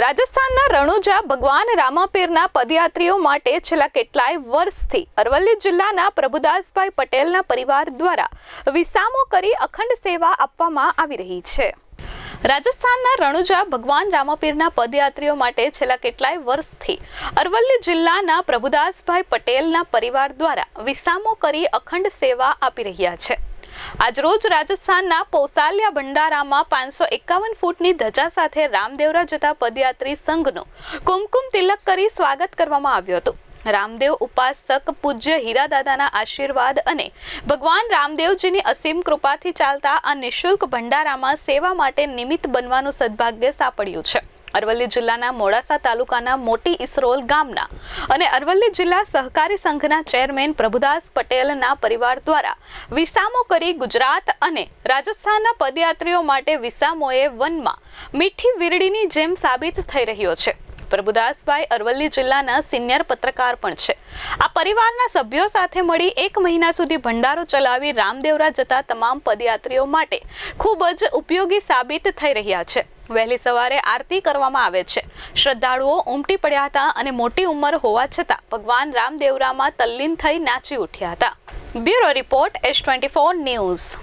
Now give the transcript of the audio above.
રાજસ્થાનના રણુજા ભગવાન રામાપીરના પદયાત્રીઓ માટે છેલ્લા કેટલાય વર્ષથી અરવલ્લી જિલ્લાના પ્રભુદાસભાઈ પટેલના પરિવાર દ્વારા વિસામો કરી અખંડ સેવા આપવામાં આવી રહી છે। રાજસ્થાનના રણુજા ભગવાન રામાપીરના પદયાત્રીઓ માટે છેલ્લા કેટલાય વર્ષથી અરવલ્લી જિલ્લાના પ્રભુદાસભાઈ પટેલના પરિવાર દ્વારા વિસામો કરી અખંડ સેવા આપી રહ્યા છે। આજરોજ રાજસ્થાનના પૌસાલિયા ભંડારામાં 551 ફૂટની ધજા સાથે રામદેવરા જતા પદયાત્રી સંઘનું કુમકુમ તિલક કરી સ્વાગત કરવામાં આવ્યું હતું। રામદેવ ઉપાસક પૂજ્ય હીરાદાદાના આશીર્વાદ અને ભગવાન રામદેવજીની અસીમ કૃપાથી ચાલતા આ નિઃશુલ્ક ભંડારામાં સેવા માટે નિમિત્ત બનવાનું સદભાગ્ય સાંપડ્યું છે। અરવલ્લી જિલ્લાના મોડાસા તાલુકાના મોટી ઇસરોલ ગામના અને અરવલ્લી જિલ્લા સહકારી સંઘના ચેરમેન પ્રભુદાસ પટેલના પરિવાર દ્વારા વિસામો કરી ગુજરાત અને રાજસ્થાનના પદયાત્રીઓ માટે વિસામોએ વનમાં મીઠી વીરડીની જેમ સાબિત થઈ રહ્યો છે। પ્રભુદાસભાઈ અરવલ્લી જિલ્લાના સિનિયર પત્રકાર પણ છે। આ પરિવારના સભ્યો સાથે મળી 1 મહિના સુધી ભંડારો ચલાવી રામદેવરા જતા તમામ પદયાત્રીઓ માટે ખૂબ જ ઉપયોગી સાબિત થઈ રહ્યા છે। વહેલી સવારે આરતી કરવામાં આવે છે। શ્રદ્ધાળુઓ ઉમટી પડ્યા હતા અને મોટી ઉંમર હોવા છતાં ભગવાન રામદેવરામાં તલ્લીન થઈ નાચી ઉઠ્યા હતા। Bureau report S24 news.